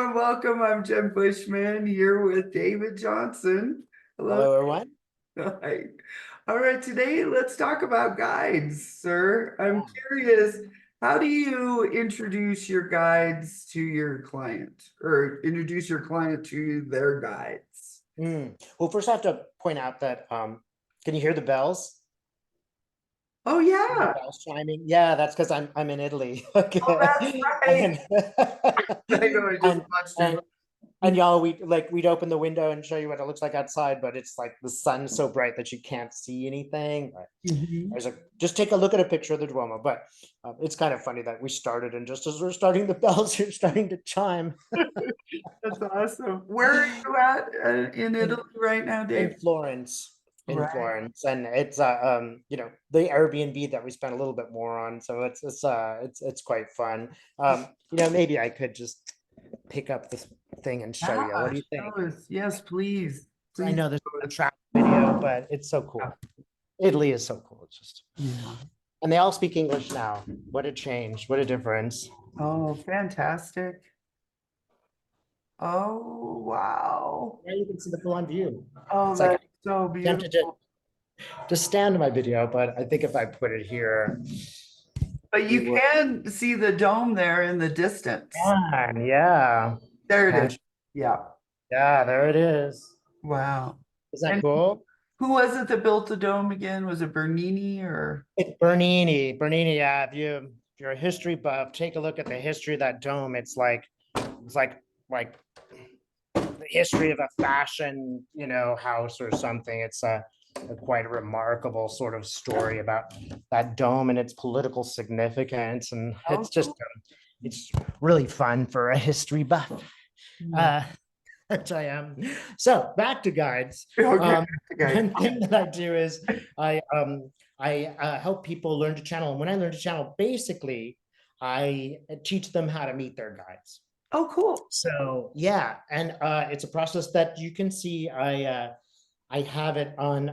and welcome. I'm Jen Bushman here with David Johnson. Hello. Hello, everyone. Hi. All right, today let's talk about guides, sir. I'm Yeah. curious, how do you introduce your guides to your client or introduce your client to their guides? Well, first I have to point out that can you hear the bells? Oh, The yeah. bells chiming. Yeah, that's because I'm in Italy. Oh, that's Okay. right. And I know, I just and watched and you. and y'all, we'd open the window and show you what it looks like outside, but it's like the sun's so bright that you can't see anything. But Mhm. there's a just take a look at a picture of the Duomo. But it's kind of funny that we started, and just as we're starting, the bells are starting to chime. That's awesome. Where are you at in Italy right now, in Dave? Florence, in Right. Florence, and it's the Airbnb that we spent a little bit more on, so it's quite fun. Maybe I could just pick up this thing and show you. What Yeah, do you think? show us. Yes, please. I Please know this show is a us. travel video, but it's so Yeah. cool. Italy is so cool. It's just, Yeah. and they all speak English now. What a change! What a difference! Oh, fantastic. Oh, wow. Yeah, you can see the full-on view. Oh, It's like that's I'm so tempted to beautiful. just stand my video, but I think if I put it here, But we you will. can see the dome there in the distance. Yeah. There it is. Can't Yeah. Yeah, there it is. Wow. Is that And cool? who was it that built the dome again? Was it Bernini or? It's Bernini. Bernini, yeah. If you're a history buff, take a look at the history of that dome. It's like the history of a fashion, house or something. It's a quite remarkable sort of story about that dome and its political significance. And Oh, cool. it's really fun for a history buff. Yeah. Uh, which I am. So back to guides. Okay. Um, Okay. one thing that I do is I help people learn to channel, and when I learn to channel, basically I teach them how to meet their guides. Oh, cool. So yeah, and it's a process that you can see. I have it on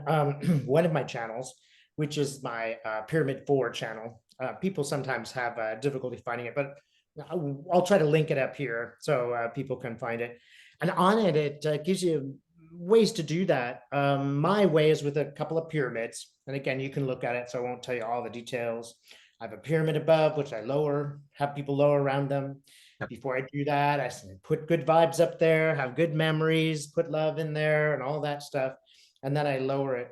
one of my channels, which is my Pyramid 4 channel. People sometimes have difficulty finding it, but I'll try to link it up here so people can find it. And on it, it gives you ways to do that. My way is with a couple of pyramids. And again, you can look at it, so I won't tell you all the details. I have a pyramid above, which I lower, have people lower around them. Before I do that, I put good vibes up there, have good memories, put love in there, and all that stuff. And then I lower it,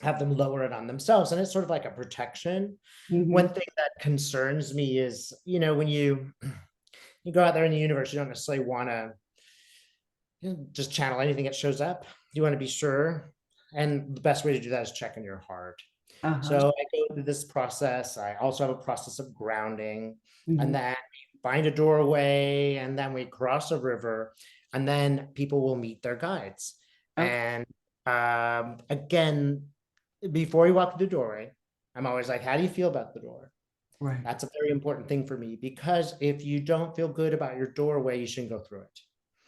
have them lower it on themselves. And it's sort of like a protection. Mhm. One thing that concerns me is, when you go out there in the universe, you don't necessarily want to just channel anything that shows up. You want to be sure. And the best way to do that is check in your heart. Uh-huh. So I go through this process. I also have a process of grounding, and Mhm. then find a doorway, and then we cross a river, and then people will meet their guides. Okay. And again, before you walk through the doorway, I'm always like, how do you feel about the door? Right. That's a very important thing for me, because if you don't feel good about your doorway, you shouldn't go through it.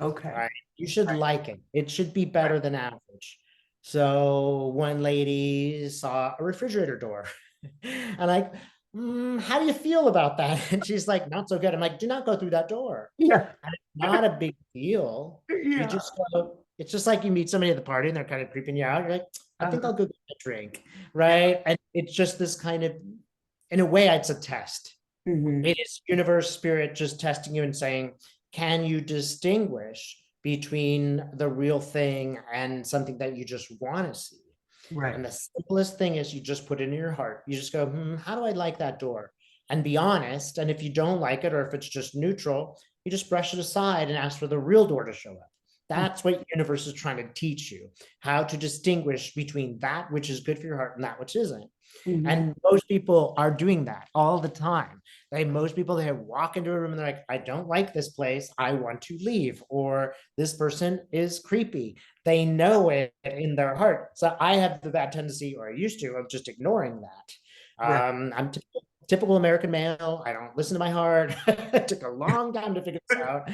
Okay. Right? You should Right. like it. It should be Right. better than average. So one lady saw a refrigerator door and like, how do you feel about that? And she's like, not so good. I'm like, do not go through that door. Yeah. And it's not a big deal. You Yeah. just go, it's just like you meet somebody at the party and they're kind of creeping you out. You're like, I think Uh-huh. I'll go get a drink. Yeah. Right. And it's just this kind of, in a way, it's a test. Mhm. It is universe spirit just testing you and saying, can you distinguish between the real thing and something that you just want to see? Right. And the simplest thing is you just put it in your heart. You just go, how do I like that door? And be honest. And if you don't like it, or if it's just neutral, you just brush it aside and ask for the real door to show up. That's what universe is trying to teach you, how to distinguish between that which is good for your heart and that which isn't. Mhm. And most people are doing that all the time. Most people, they walk into a room and they're like, I don't like this place. I want to leave. Or this person is creepy. They know it in their heart. So I have the bad tendency, or I used to, of just ignoring that. Right. I'm typical American male. I don't listen to my heart. It took a long time to figure this out.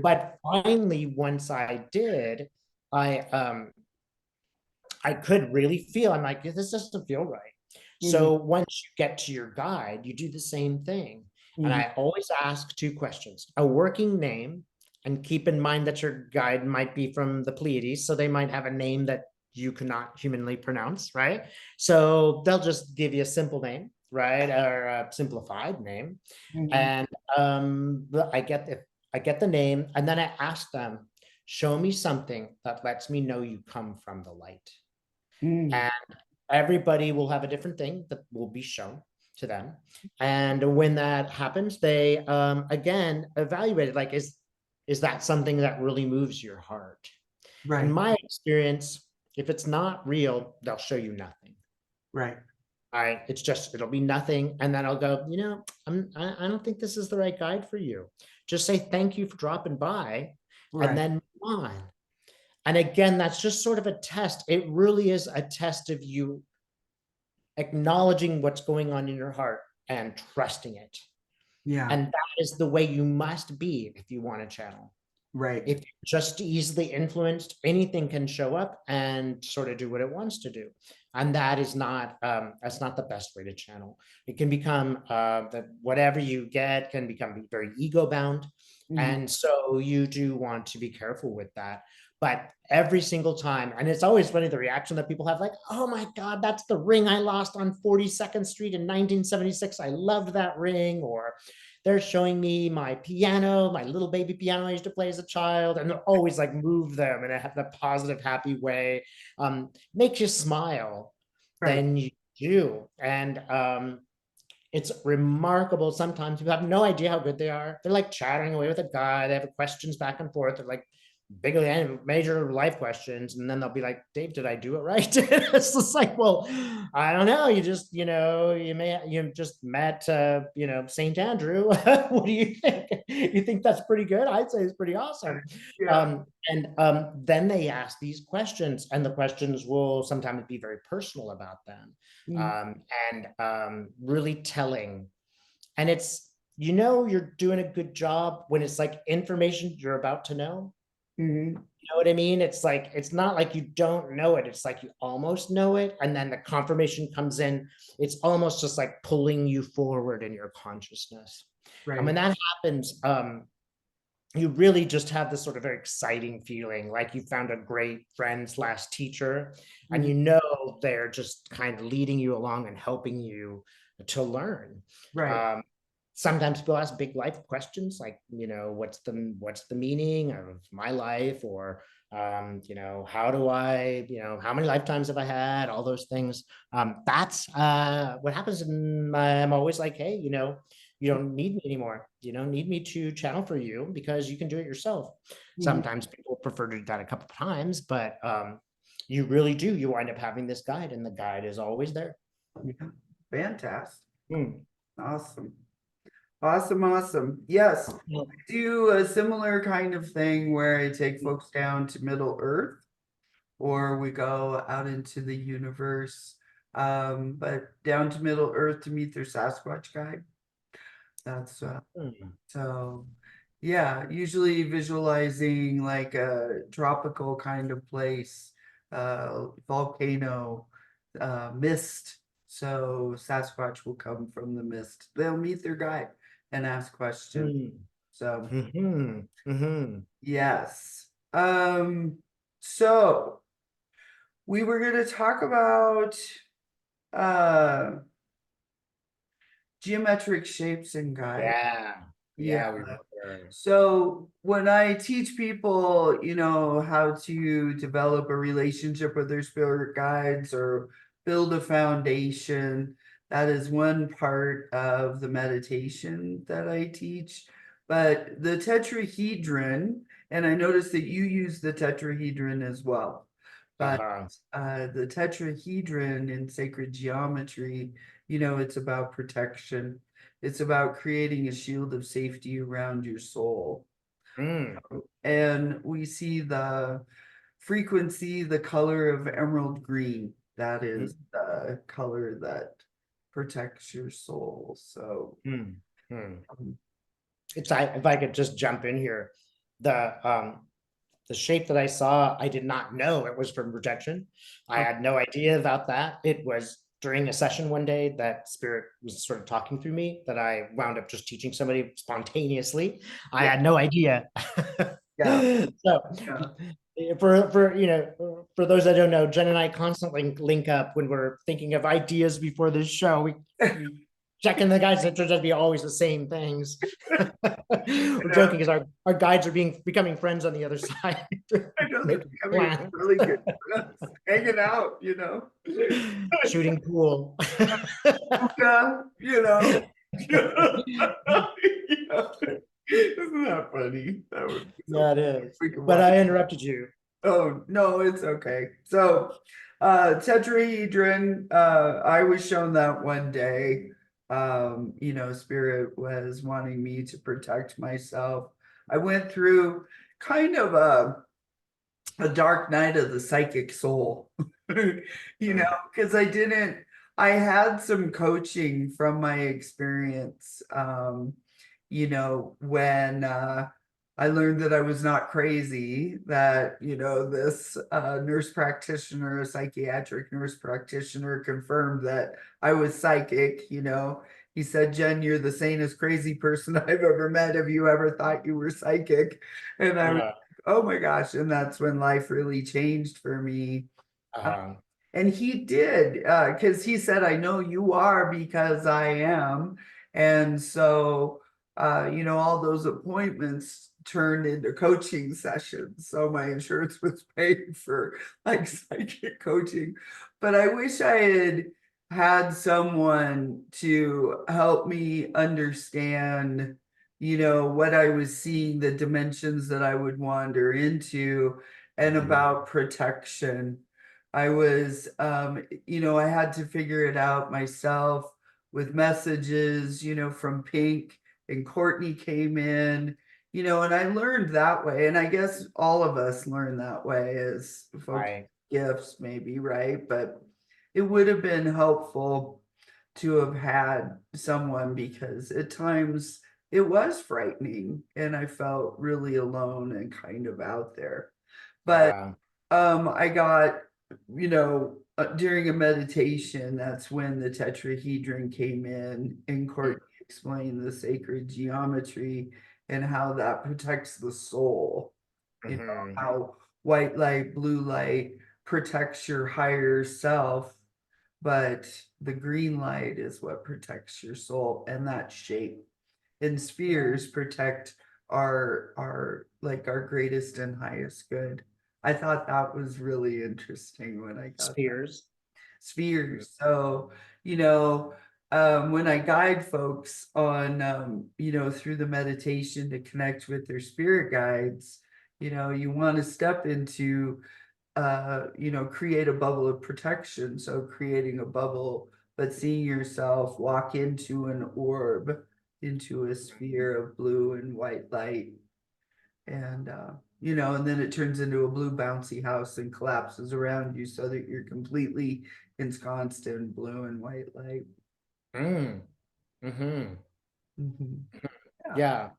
But finally, once I did, I um I could really feel, I'm like, this doesn't feel right. Mhm. So once you get to your guide, you do the same thing. And Mhm. I always ask two questions: a working name And keep in mind that your guide might be from the Pleiades, so they might have a name that you cannot humanly pronounce, right? So they'll just give you a simple name, right, or a simplified name. Mhm. And I get the name, and then I ask them, show me something that lets me know you come from the light. Mm. And everybody will have a different thing that will be shown to them. And when that happens, they again evaluate it, like, is that something that really moves your heart? In Right, my experience, if it's not real, they'll show you nothing. right, It's just, it'll be nothing. And then I'll go, I don't think this is the right guide for you. Just say thank you for dropping by and right. then move on. And again, that's just sort of a test. It really is a test of you acknowledging what's going on in your heart and trusting it. Yeah, And that is the way you must be if you want to channel. right. If you're just easily influenced, anything can show up and sort of do what it wants to do. And that is not, that's not the best way to channel. It can become that whatever you get can become very ego bound. Mhm. And so you do want to be careful with that. But every single time, and it's always funny, the reaction that people have, like, oh my God, that's the ring I lost on 42nd Street in 1976. I loved that ring. Or they're showing me my piano, my little baby piano I used to play as a child, and they'll always like move them in a positive, happy way. Makes you smile, Right. then you do. And it's remarkable. Sometimes you have no idea how good they are. They're like chatting away with a guy. They have questions back and forth. They're like big major life questions, and then they'll be like, Dave, did I do it right? It's just like, well, I don't know, you just, you just met St. Andrew. What do you think? You think that's pretty good? I'd say it's pretty awesome. Yeah. And then they ask these questions, and the questions will sometimes be very personal about them, Mhm. um, and really telling. And it's, you're doing a good job when it's like information you're about to know. Mhm. You know what I mean? It's like, it's not like you don't know it. It's like you almost know it. And then the confirmation comes in. It's almost just like pulling you forward in your consciousness. And when Right. that happens, you really just have this sort of very exciting feeling, like you found a great friend slash teacher, and Mhm. they're just kind of leading you along and helping you to learn. Right. Um, Sometimes people ask big life questions, like, what's the meaning of my life? Or how do I, how many lifetimes have I had? All those things. That's what happens. And I'm always like, hey, you don't need me anymore. You don't need me to channel for you, because you can do it yourself. Mhm. Sometimes people prefer to do that a couple of times, but you really do. You wind up having this guide, and the guide is always there. Yeah. Fantastic. Hmm. Awesome. Awesome, awesome. Yes, Yeah. do a similar kind of thing where I take folks down to Middle Earth, or we go out into the universe. But down to Middle Earth to meet their Sasquatch guide. That's Hmm. so yeah, usually visualizing like a tropical kind of place, volcano, mist. So Sasquatch will come from the mist. They'll meet their guide and ask questions. Hmm. So Hmm. Hmm. yes. So we were gonna talk about uh geometric shapes and guides. Yeah. Yeah. Yeah, we were. So when I teach people, how to develop a relationship with their spirit guides or build a foundation, that is one part of the meditation that I teach. But the tetrahedron, and I noticed that you use the tetrahedron as well. But Uh-huh. the tetrahedron in sacred geometry, it's about protection. It's about creating a shield of safety around your soul. Mm. And we see the frequency, the color of emerald green. That is the color that protects your soul. So, Mm. Mm. um, If I could just jump in here, the shape that I saw, I did not know it was from projection. I oh, had no idea about that. It was during a session one day that spirit was sort of talking through me, that I wound up just teaching somebody spontaneously. I yeah, had no idea. Yeah. So Yeah. for those that don't know, Jen and I constantly link up when we're thinking of ideas before this show. We check in the guides, and it turns out to be always the same things. We're joking because our guides are becoming friends on the other side. I know they're Making becoming plans. really good friends, hanging out, Shooting pool. Yeah, Isn't that funny? That would be so Yeah, it is. we could But watch. I interrupted you. Oh, no, it's okay. So, tetrahedron, I was shown that one day. Spirit was wanting me to protect myself. I went through kind of a dark night of the psychic soul, because I had some coaching from my experience, when I learned that I was not crazy, that, this nurse practitioner, a psychiatric nurse practitioner, confirmed that I was psychic. He said, Jen, you're the sanest crazy person I've ever met. Have you ever thought you were psychic? And I was, Yeah. oh my gosh. And that's when life really changed for me. Uh, Uh, and he did, because he said, I know you are because I am. And so, all those appointments turned into coaching sessions. So my insurance was paying for like psychic coaching. But I wish I had someone to help me understand, what I was seeing, the dimensions that I would wander into, and about protection. I was, I had to figure it out myself with messages, from Pink, and Courtney came in, and I learned that way. And I guess all of us learn that way as folks, I gifts, maybe, right? But it would have been helpful to have had someone, because at times it was frightening and I felt really alone and kind of out there. But yeah. I got, during a meditation, that's when the tetrahedron came in, and Courtney explained the sacred geometry and how that protects the soul. Mhm. How white light, blue light protects your higher self, but the green light is what protects your soul, and that shape. And spheres protect our greatest and highest good. I thought that was really interesting when I got that. Spears. Spheres. So, when I guide folks on, through the meditation to connect with their spirit guides, you want to step into, create a bubble of protection. So creating a bubble, but seeing yourself walk into an orb, into a sphere of blue and white light. And, and then it turns into a blue bouncy house and collapses around you so that you're completely ensconced in blue and white light. Mm. Hmm. Mhm. Yeah. Yeah.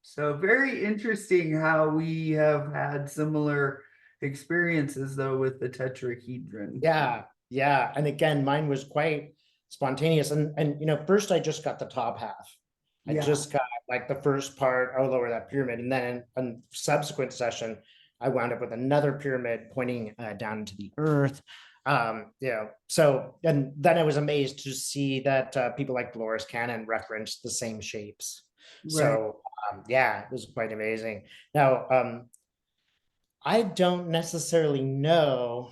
So very interesting how we have had similar experiences though with the tetrahedron. Yeah. Yeah. And again, mine was quite spontaneous. And first I just got the top half. I Yeah. just got like the first part all over that pyramid. And then in subsequent session, I wound up with another pyramid pointing down into the earth. So, and then I was amazed to see that people like Dolores Cannon referenced the same shapes. Right. So, yeah, it was quite amazing. Now, I don't necessarily know.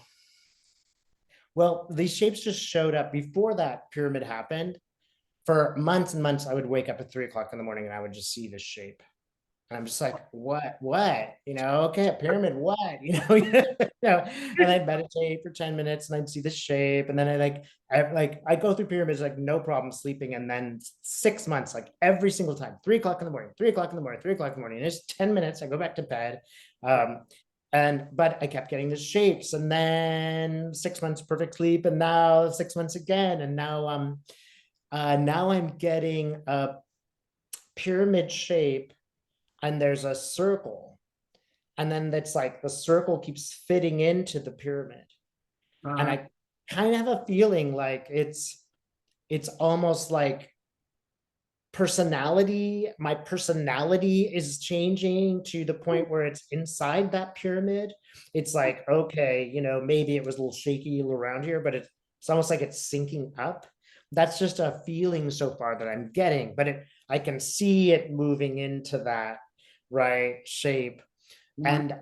Well, these shapes just showed up before that pyramid happened. For months and months, I would wake up at 3 o'clock in the morning and I would just see this shape. And I'm just like, what? Okay, a pyramid, what? And I'd meditate for 10 minutes and I'd see the shape. And then I go through pyramids like no problem sleeping. And then 6 months, like every single time, 3 o'clock in the morning, 3 o'clock in the morning, 3 o'clock in the morning. And it's 10 minutes. I go back to bed. But I kept getting the shapes, and then 6 months perfect sleep, and now 6 months again. And now I'm getting a pyramid shape, and there's a circle, and then that's like the circle keeps fitting into the pyramid, and Uh, I kind of have a feeling like it's almost like my personality is changing to the point where it's inside that pyramid. It's like, okay, maybe it was a little shaky around here, but it's almost like it's syncing up. That's just a feeling so far that I'm getting, but I can see it moving into that right shape. And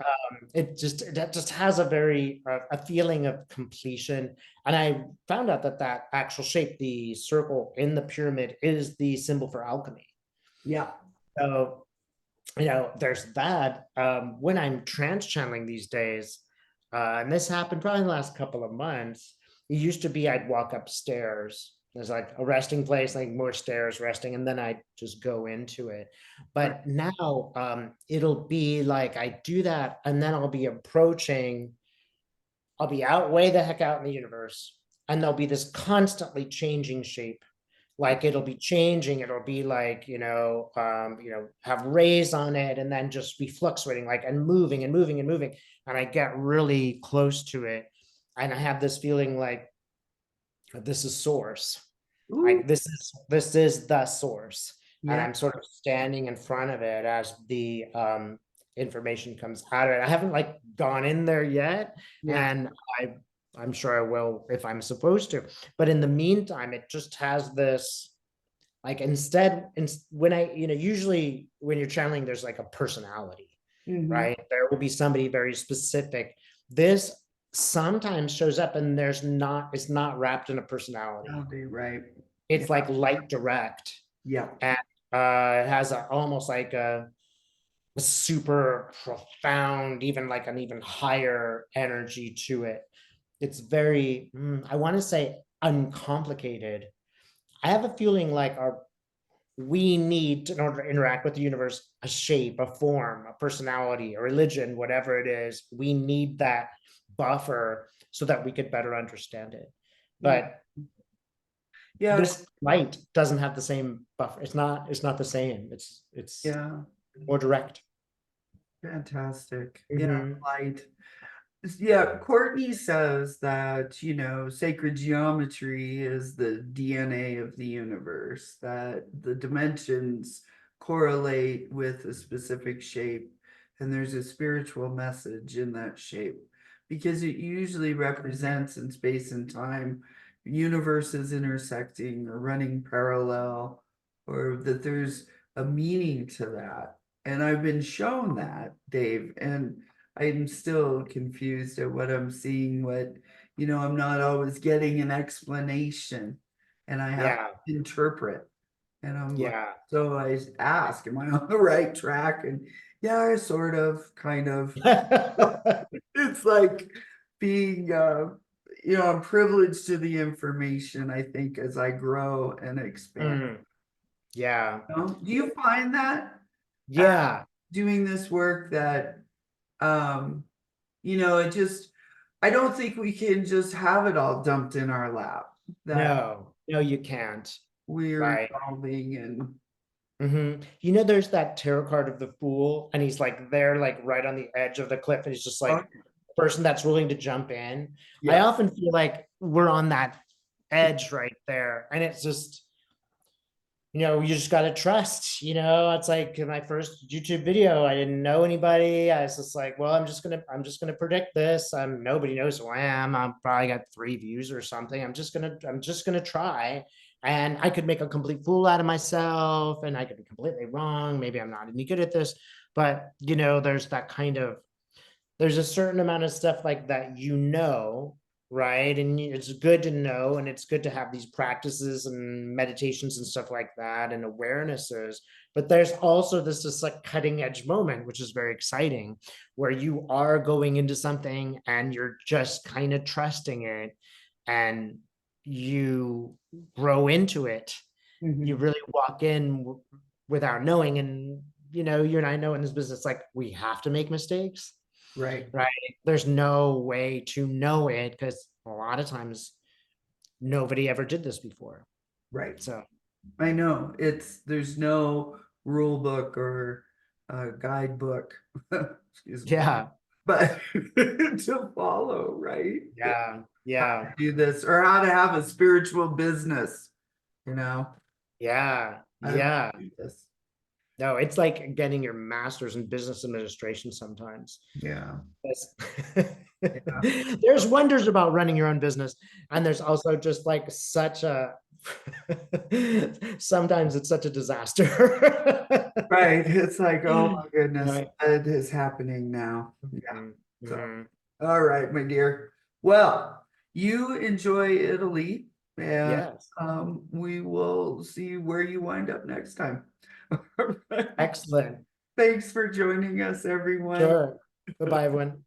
that just has a feeling of completion. And I found out that actual shape, the circle in the pyramid, is the symbol for alchemy. Yeah. So there's that. When I'm trance channeling these days, and this happened probably in the last couple of months, it used to be I'd walk upstairs. There's like a resting place, like more stairs resting, and then I just go into it. But now it'll be like I do that, and then I'll be out way the heck out in the universe, and there'll be this constantly changing shape. Like it'll be changing, it'll be like, have rays on it and then just be fluctuating, like, and moving and moving and moving. And I get really close to it. And I have this feeling like this is source. Like this is the source. And Yeah. I'm sort of standing in front of it as the information comes out of it. I haven't like gone in there yet. Yeah. And I'm sure I will if I'm supposed to. But in the meantime, it just has this, like, when usually when you're channeling, there's like a personality, Mhm. right? There will be somebody very specific. This sometimes shows up and it's not wrapped in a personality. I'll be right. Yeah. It's like light direct. Yeah. And it has almost like a super profound, even like an even higher energy to it. It's very, I want to say, uncomplicated. I have a feeling like we need, in order to interact with the universe, a shape, a form, a personality, a religion, whatever it is. We need that buffer so that we could better understand it. But Yeah. this light doesn't have the same buffer. It's not the same. It's Yeah. more direct. Fantastic. Yeah. Mhm. Light. Yeah, Courtney says that, sacred geometry is the DNA of the universe, that the dimensions correlate with a specific shape, and there's a spiritual message in that shape because it usually represents in space and time universes intersecting or running parallel, or that there's a meaning to that. And I've been shown that, Dave, and I'm still confused at what I'm seeing, I'm not always getting an explanation and I have Yeah. to interpret. And I'm like, Yeah. so I ask, am I on the right track? And yeah, sort of, kind of. It's like being, I'm privileged to the information, I think, as I grow and expand. Yeah. Do you find that Yeah. doing this work that, um, it just, I don't think we can just have it all dumped in our lap, that No, you can't. we're Right. evolving and There's that tarot card of the fool, and he's like there, like right on the edge of the cliff, and he's just like oh, the person that's willing to jump in. I yeah, often feel like we're on that edge right there, and it's just, you just got to trust. It's like my first YouTube video. I didn't know anybody. I was just like, well, I'm just gonna predict this. Nobody knows who I am. I'm probably got 3 views or something. I'm just gonna try, and I could make a complete fool out of myself, and I could be completely wrong. Maybe I'm not any good at this, but there's that kind of, there's a certain amount of stuff like that, right? And it's good to know, and it's good to have these practices and meditations and stuff like that and awarenesses. But there's also this like cutting edge moment, which is very exciting, where you are going into something and you're just kind of trusting it, and you grow into it. You mhm, really walk in without knowing. And you and I know in this business, like, we have to make mistakes, right, right? There's no way to know it because a lot of times nobody ever did this before. right. So I know there's no rule book or guidebook, excuse me, yeah, but to follow, right? yeah, How yeah, to do this or how to have a spiritual business, you know? yeah, Yeah. Yes. No, it's like getting your master's in business administration sometimes. Yeah. Yes. Yeah. There's wonders about running your own business, and there's also just like such a sometimes it's such a disaster. Right. It's like, oh my goodness, Right. it is happening now. Yeah. Mhm, So, mhm. all right, my dear. Well, you enjoy Italy, and Yes. we will see where you wind up next time. All right. Excellent. Thanks for joining us, everyone. Sure. Goodbye, everyone.